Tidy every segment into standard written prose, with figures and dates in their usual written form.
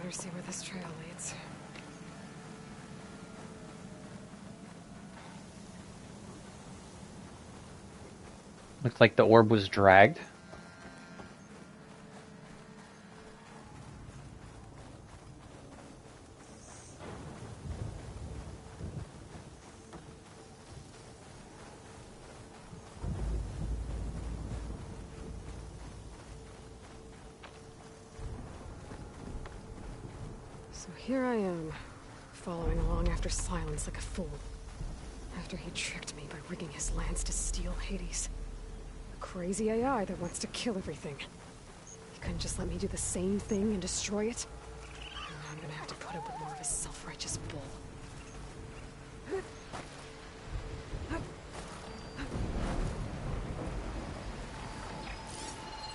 better see where this trail leads. Looks like the orb was dragged. So here I am, following along after Silence like a fool. After he tricked me by rigging his lance to steal Hades. A crazy AI that wants to kill everything. He couldn't just let me do the same thing and destroy it? Now I'm gonna have to put up with more of his self-righteous bull.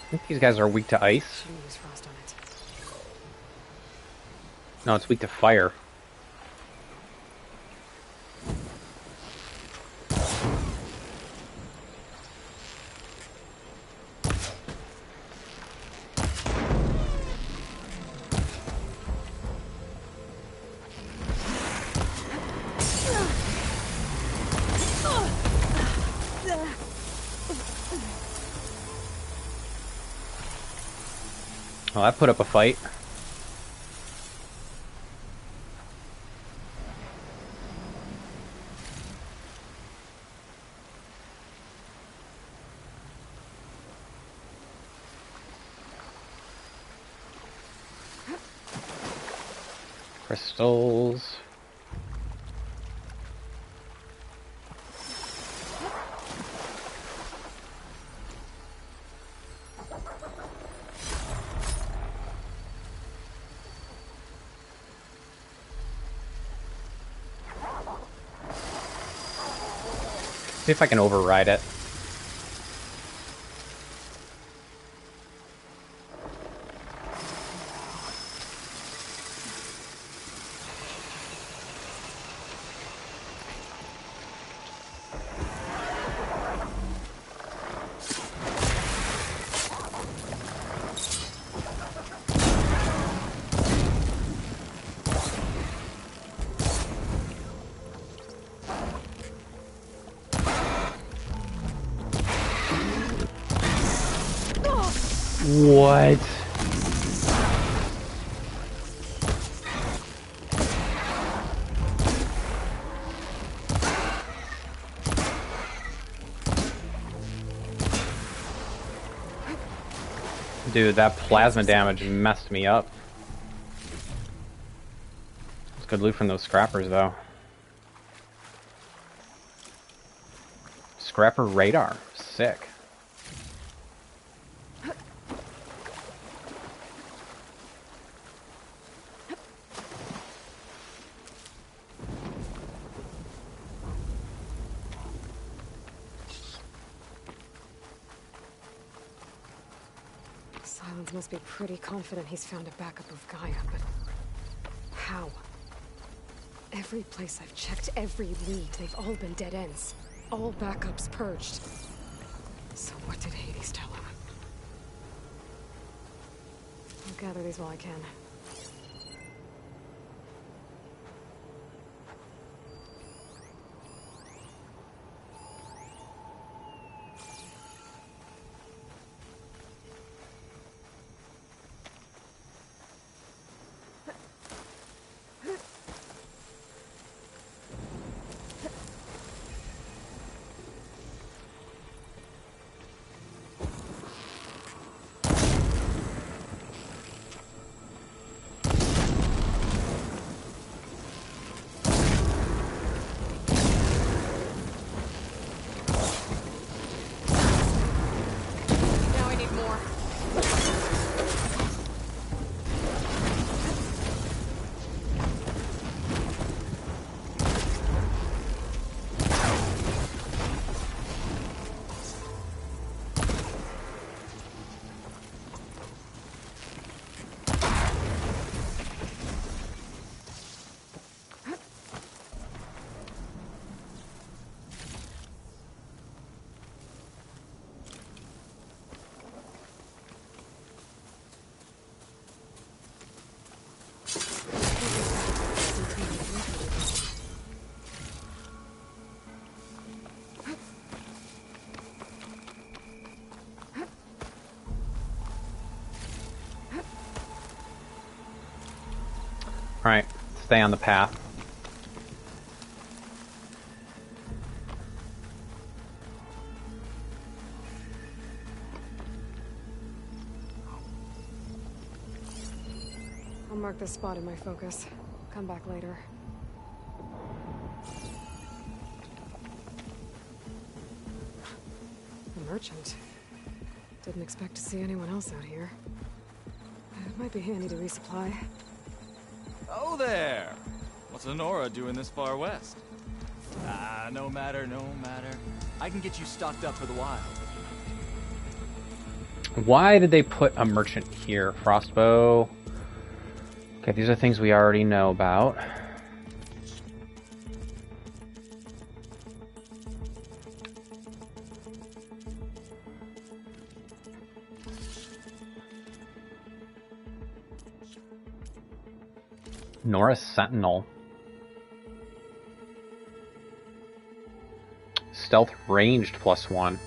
I think these guys are weak to ice. Shouldn't use frost on it. No, it's weak to fire. Well, that put up a fight. Crystals. See if I can override it. What? Dude, that plasma damage messed me up. It's good loot from those scrappers, though. Scrapper radar. Sick. Silence must be pretty confident he's found a backup of Gaia, but how? Every place I've checked, every lead, they've all been dead ends. All backups purged. So what did Hades tell him? I'll gather these while I can. Alright, stay on the path. I'll mark this spot in my focus. Come back later. A merchant. Didn't expect to see anyone else out here. It might be handy to resupply. Oh there! What's Honora doing this far west? Ah, no matter, no matter. I can get you stocked up for the wild. Why did they put a merchant here? Frostbow. Okay, these are things we already know about. Norris Sentinel. Stealth ranged +1.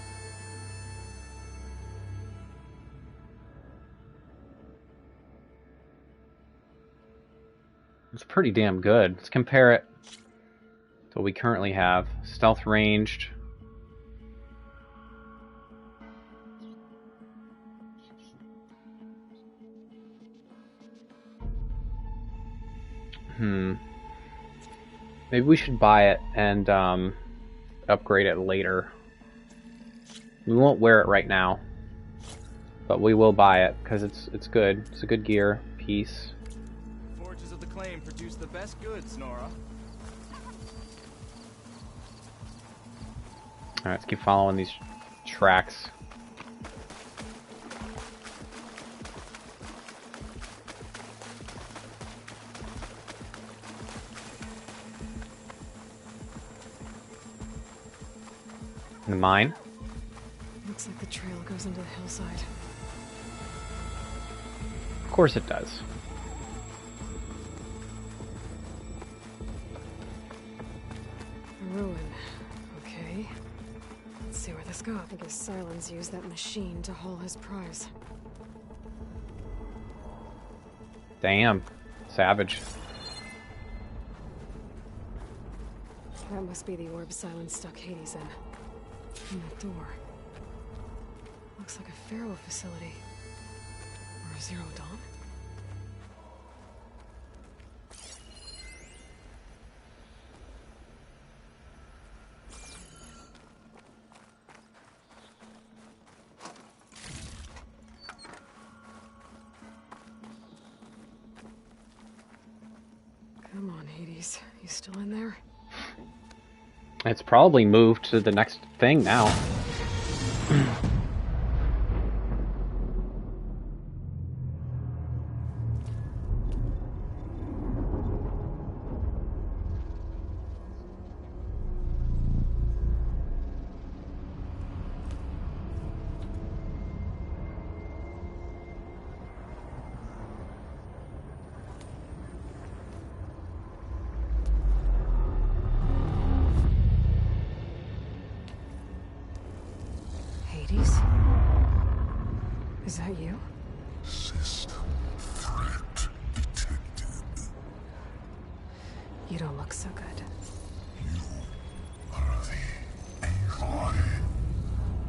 It's pretty damn good. Let's compare it to what we currently have. Stealth ranged. Maybe we should buy it and upgrade it later. We won't wear it right now, but we will buy it because it's good. It's a good gear piece. Forges of the Claim produce the best goods, Nora. All right, let's keep following these tracks. The mine? Looks like the trail goes into the hillside. Of course it does. A ruin. Okay. Let's see where this goes. I guess Silence used that machine to haul his prize. Damn. Savage. That must be the orb Silence stuck Hades in. And that door. Looks like a Pharaoh facility. Or a Zero Dawn? Come on, Hades. You still in there? It's probably moved to the next thing now. Hades? Is that you? System threat detected. You don't look so good. You are the Aloy.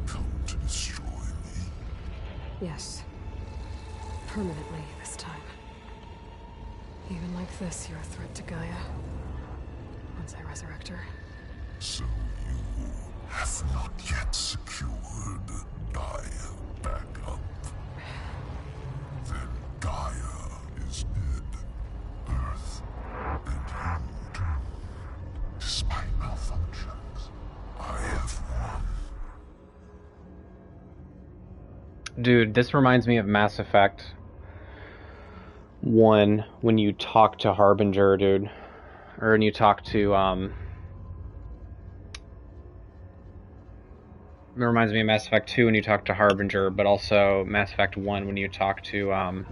Come to destroy me. Yes. Permanently this time. Even like this, you're a threat to Gaia. Once I resurrect her. So you have not yet secured Gaia back up. Then Gaia is dead. Earth and you too. Despite malfunctions, I have won. Dude, this reminds me of Mass Effect 1 when you talk to Harbinger, dude. Or when you talk to, it reminds me of Mass Effect 2 when you talk to Harbinger, but also Mass Effect 1 when you talk to,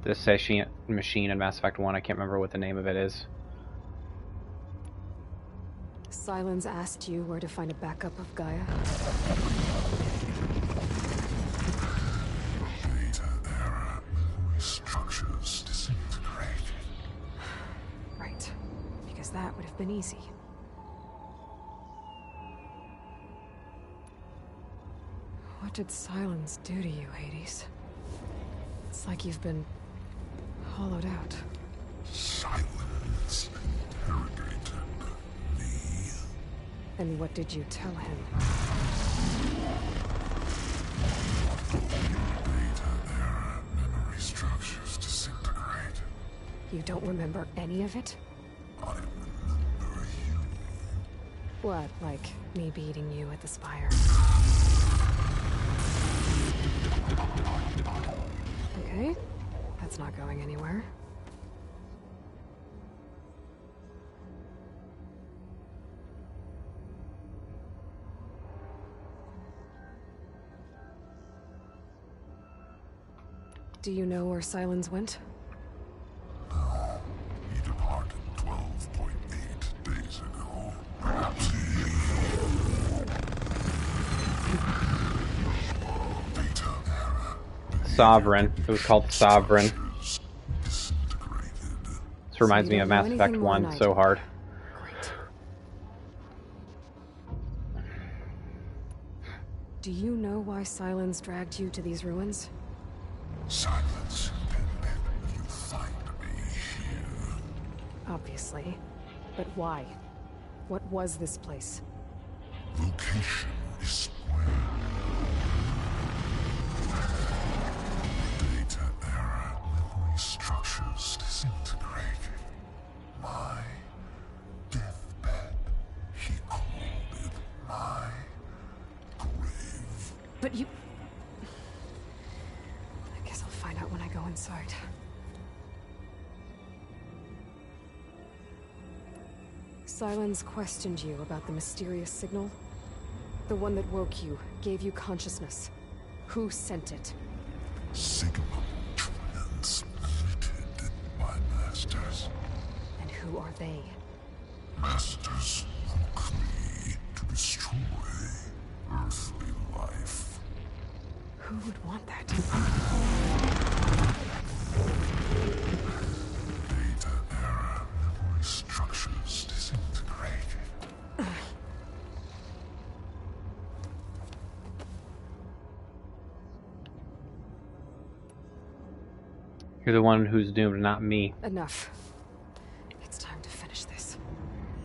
the sentient machine in Mass Effect 1. I can't remember what the name of it is. Silence asked you where to find a backup of Gaia? Data error. Structures disintegrated. been easy. What did silence do to you, Hades? It's like you've been hollowed out. Silence interrogated me. And what did you tell him? Data era memory structures disintegrate. You don't remember any of it? I remember you. What, like me beating you at the spire? Okay, that's not going anywhere. Do you know where Silence went? No, he departed 12.8 days ago. Perhaps Data era. Sovereign. It was called Sovereign. Disintegrated. This reminds So you me of don't know Mass Effect anything more 1 than I so do. hard. Great. Do you know why Silence dragged you to these ruins? Silence intended you find me here. Obviously. But why? What was this place? Location is square. Data era memory structures disintegrating. My deathbed. He called it my grave. But you... I guess I'll find out when I go inside. Silence questioned you about the mysterious signal? The one that woke you, gave you consciousness. Who sent it? Signal transmitted by masters. And who are they? Masters woke me to destroy earthly life. Who would want that? Data era memory structures disintegrated. You're the one who's doomed, not me. Enough. It's time to finish this.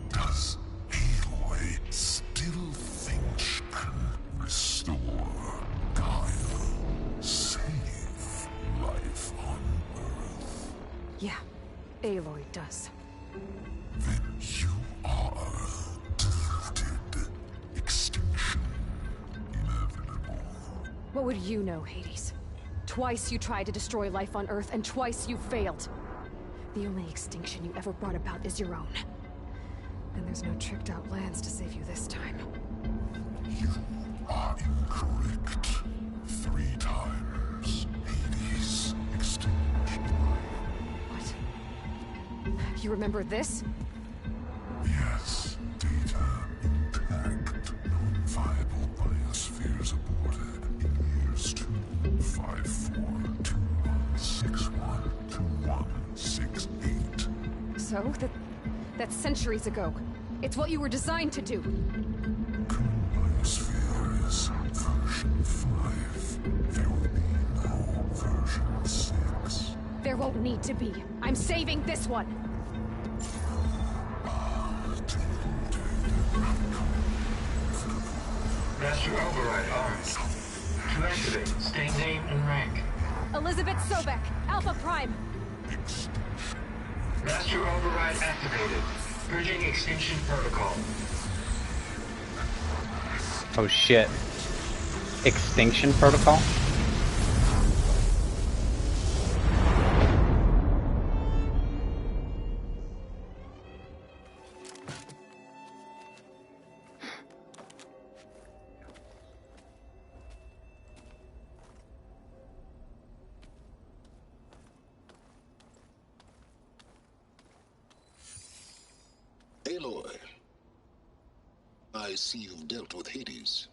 Does Aloy still think she can restore Gaia? Save life on Earth? Yeah, Aloy does. Then you are deluded. Extinction inevitable. What would you know, Hades? Twice you tried to destroy life on Earth, and twice you failed. The only extinction you ever brought about is your own. And there's no tricked-out lands to save you this time. You are incorrect. 3 times. Hades extinguished life. What? You remember this? Yes, data intact. Non-viable biospheres aborted in years 254, 2161, 2168. So? That's centuries ago. It's what you were designed to do. Current biosphere is version 5. There will be no version 6. There won't need to be. I'm saving this one. Master override armed. To activate, state name and rank. Elizabeth Sobek, Alpha Prime. Master override activated. Purging extinction protocol. Oh shit. Extinction protocol? Aloy, I see you've dealt with Hades.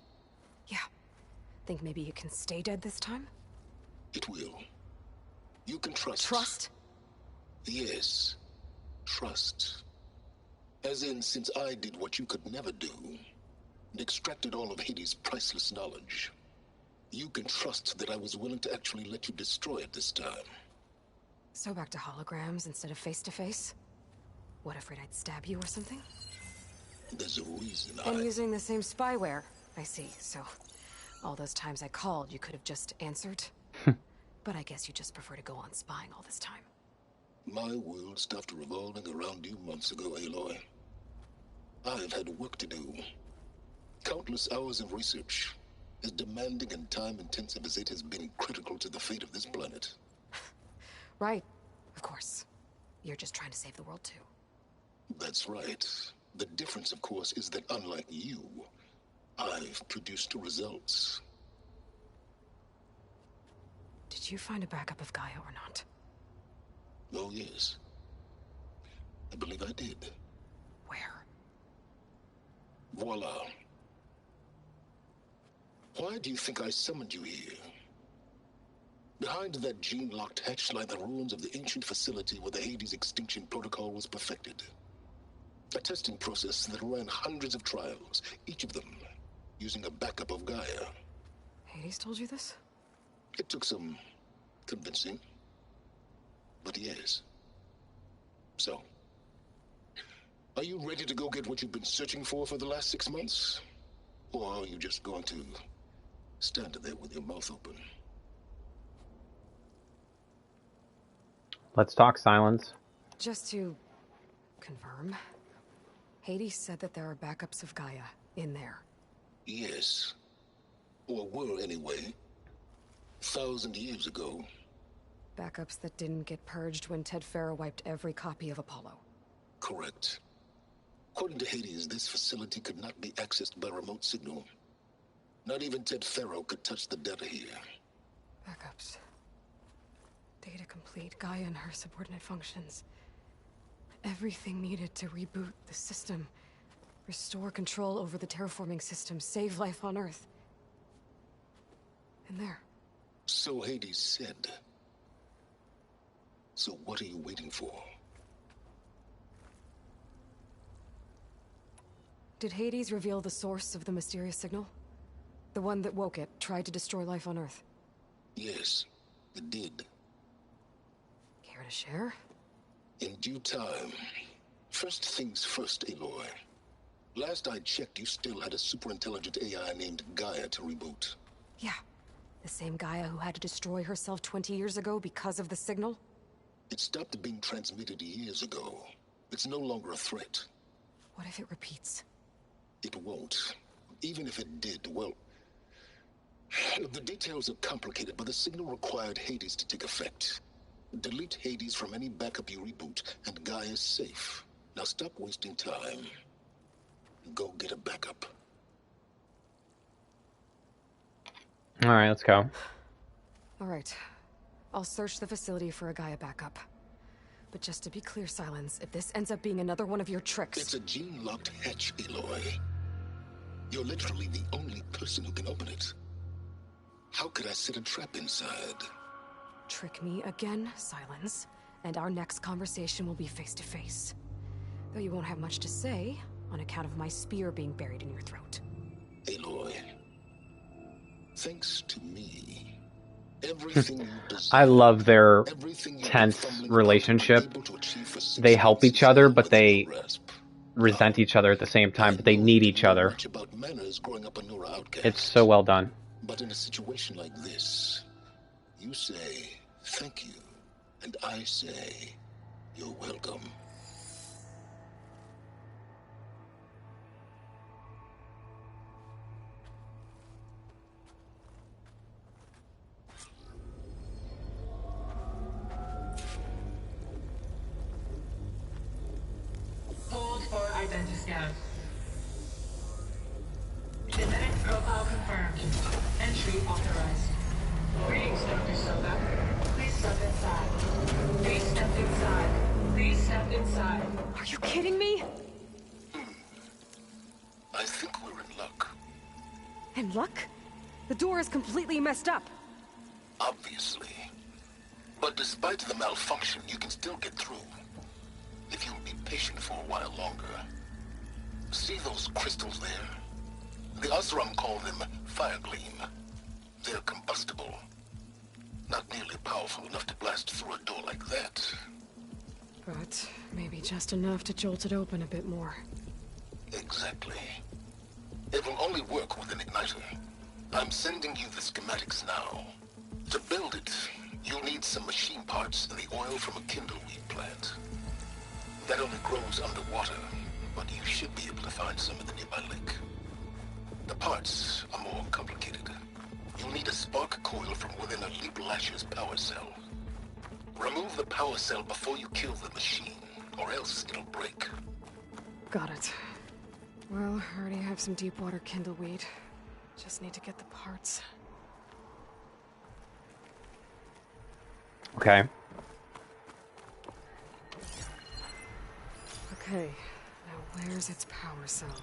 Yeah. Think maybe you can stay dead this time? It will. You can trust. Trust? Yes. Trust. As in, since I did what you could never do, and extracted all of Hades' priceless knowledge, you can trust that I was willing to actually let you destroy it this time. So back to holograms instead of face-to-face? What, afraid I'd stab you or something? There's a reason And using the same spyware. I see, so all those times I called, you could have just answered? But I guess you just prefer to go on spying all this time. My world stopped revolving around you months ago, Aloy. I've had work to do. Countless hours of research, as demanding and time-intensive as it has been critical to the fate of this planet. Right, of course. You're just trying to save the world, too. That's right. The difference, of course, is that unlike you, I've produced results. Did you find a backup of Gaia or not? Oh, yes. I believe I did. Where? Voila. Why do you think I summoned you here? Behind that gene-locked hatch lie the ruins of the ancient facility where the Hades extinction protocol was perfected. A testing process that ran hundreds of trials, each of them using a backup of Gaia. Hades told you this? It took some convincing, but yes. So, are you ready to go get what you've been searching for the last 6 months? Or are you just going to stand there with your mouth open? Let's talk, Silence. Just to confirm, Hades said that there are backups of Gaia in there. Yes. Or were anyway. 1,000 years ago. Backups that didn't get purged when Ted Farrow wiped every copy of Apollo. Correct. According to Hades, this facility could not be accessed by remote signal. Not even Ted Farrow could touch the data here. Backups. Data complete, Gaia and her subordinate functions. Everything needed to reboot the system. Restore control over the terraforming system, save life on Earth. And there. So Hades said. So what are you waiting for? Did Hades reveal the source of the mysterious signal? The one that woke it, tried to destroy life on Earth? Yes, it did. Care to share? In due time. First things first, Aloy. Last I checked, you still had a superintelligent AI named Gaia to reboot. Yeah. The same Gaia who had to destroy herself 20 years ago because of the signal? It stopped being transmitted years ago. It's no longer a threat. What if it repeats? It won't. Even if it did, well... The details are complicated, but the signal required Hades to take effect. Delete Hades from any backup you reboot, and Gaia's safe. Now stop wasting time. Go get a backup. Alright, let's go. Alright. I'll search the facility for a Gaia backup. But just to be clear, Silence, if this ends up being another one of your tricks... It's a gene-locked hatch, Aloy. You're literally the only person who can open it. How could I set a trap inside? Trick me again, Silence, and our next conversation will be face-to-face. Though you won't have much to say, on account of my spear being buried in your throat. Aloy, thanks to me, everything you desire, I love their everything you tense fumbling relationship. about to achieve for 6 They help months each is other, now but within they your grasp. resent each other at the same time, but they I know need you each didn't know other. much about manners growing up a Nora outcast. It's so well done. But in a situation like this, you say thank you, and I say you're welcome. Hold for identiscan. Genetic profile confirmed. Entry authorized. Greetings, Dr. Soga. Please step inside. Please step inside. Please step inside. Are you kidding me? I think we're in luck. And luck? The door is completely messed up. Obviously. But despite the malfunction, you can still get through. If you'll be patient for a while longer. See those crystals there? The Osram call them fire gleam. They're combustible. Not nearly powerful enough to blast through a door like that. But maybe just enough to jolt it open a bit more. Exactly. It will only work with an igniter. I'm sending you the schematics now. To build it, you'll need some machine parts and the oil from a kindleweed plant. That only grows underwater, but you should be able to find some in the nearby lake. The parts are more complicated. You'll need a spark coil from within a Leap Lasher's power cell. Remove the power cell before you kill the machine, or else it'll break. Got it. Well, I already have some deep water kindleweed. Just need to get the parts. Okay. Okay, now where's its power cell?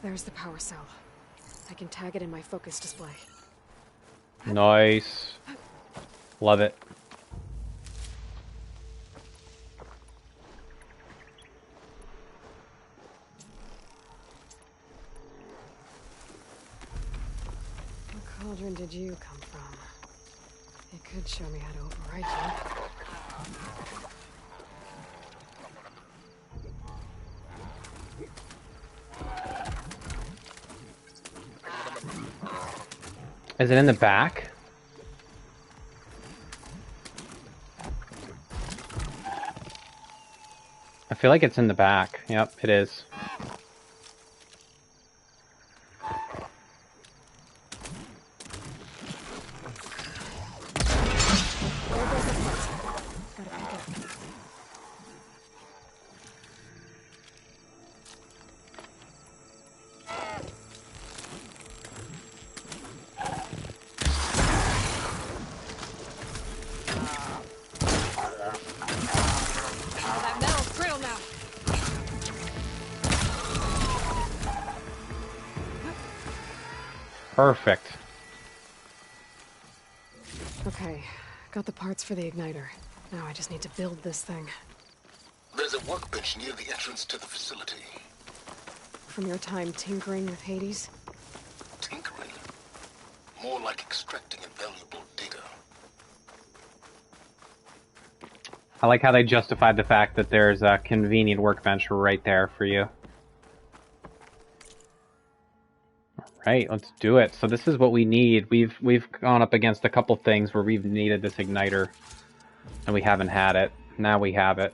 There's the power cell. I can tag it in my focus display. Nice. Love it. What cauldron did you come from? It could show me how to override you. Is it in the back? I feel like it's in the back. Yep, it is. Perfect. Okay, got the parts for the igniter. Now I just need to build this thing. There's a workbench near the entrance to the facility. From your time tinkering with Hades? Tinkering? More like extracting invaluable data. I like how they justified the fact that there's a convenient workbench right there for you. Right, let's do it. So this is what we need. We've gone up against a couple things where we've needed this igniter, and we haven't had it. Now we have it.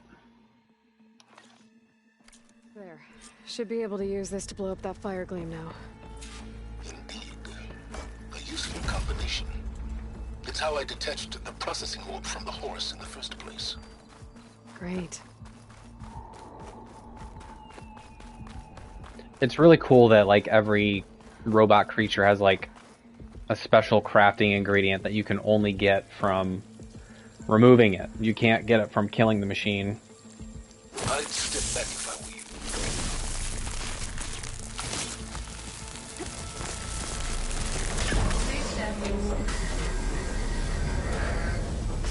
There. Should be able to use this to blow up that fire gleam now. Indeed. A useful combination. It's how I detached the processing orb from the horse in the first place. Great. It's really cool that, like, every robot creature has, like, a special crafting ingredient that you can only get from removing it. You can't get it from killing the machine. I'd step back if I were you.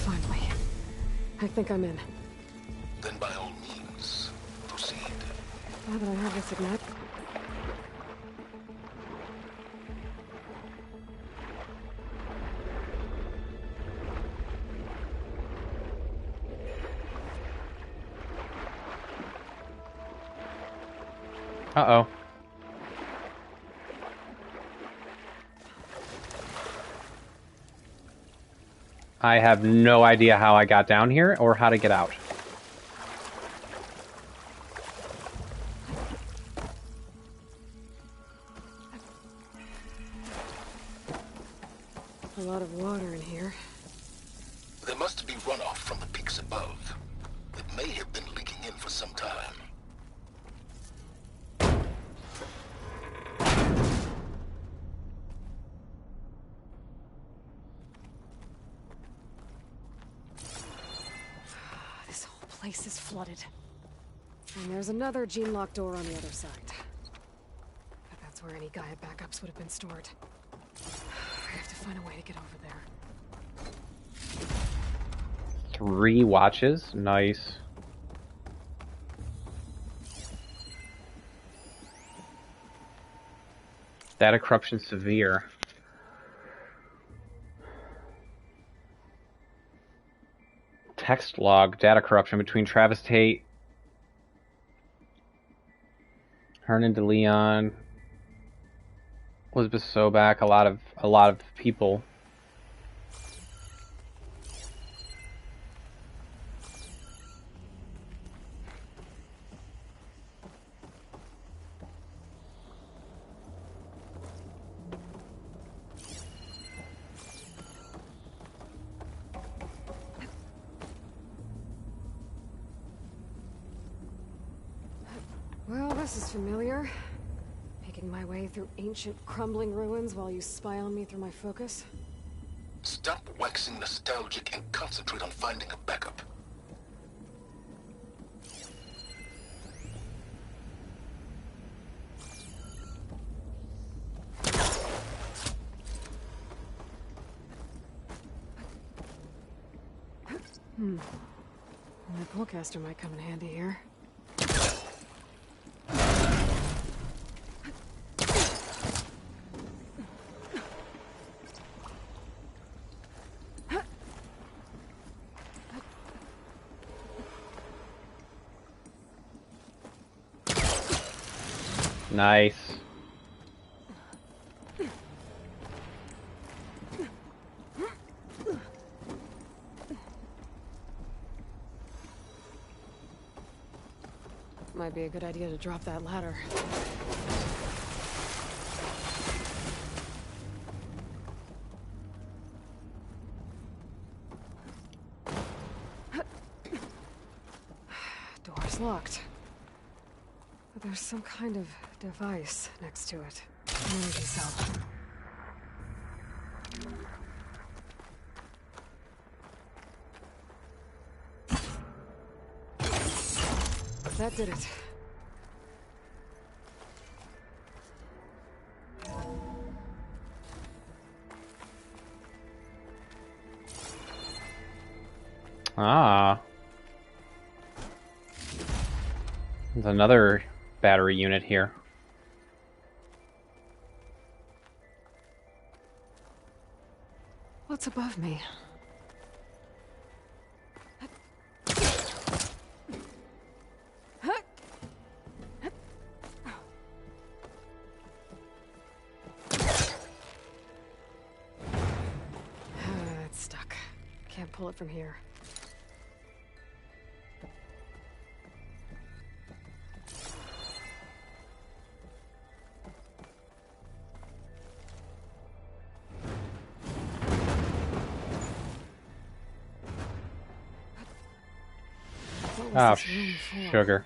Finally. I think I'm in. Then by all means, proceed. Now that I have this ignite... Uh-oh. I have no idea how I got down here or how to get out. A lot of water in here. There must be runoff from the peaks above. It may have been leaking in for some time. This whole place is flooded. And there's another gene-lock door on the other side. But that's where any Gaia backups would have been stored. I have to find a way to get over there. 3 watches. Nice. Data corruption severe. Text log, data corruption between Travis Tate, Hernan DeLeon, Elizabeth Sobak, a lot of people. Well, this is familiar. Making my way through ancient, crumbling ruins while you spy on me through my focus. Stop waxing nostalgic and concentrate on finding a backup. My pullcaster might come in handy here. Nice. Might be a good idea to drop that ladder. Door's locked. But there's some kind of device next to it. An energy cell. That did it. Ah. There's another battery unit here. What's above me? It's stuck. Can't pull it from here. Oh, sugar.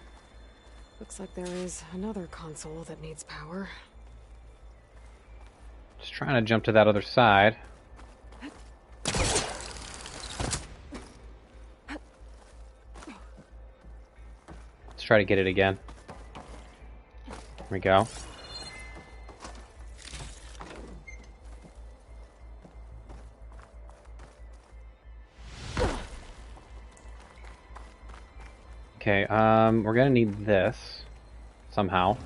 Looks like there is another console that needs power. Just trying to jump to that other side. Let's try to get it again. There we go. Okay, we're gonna need this somehow.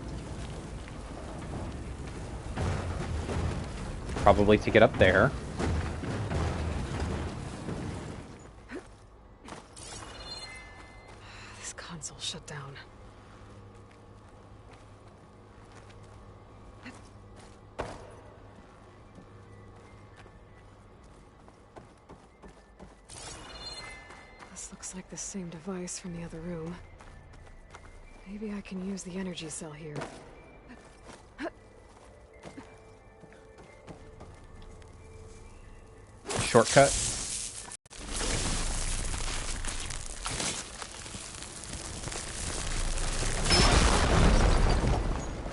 Probably to get up there. This console shut down. This looks like the same device from the other room. Maybe I can use the energy cell here. Shortcut.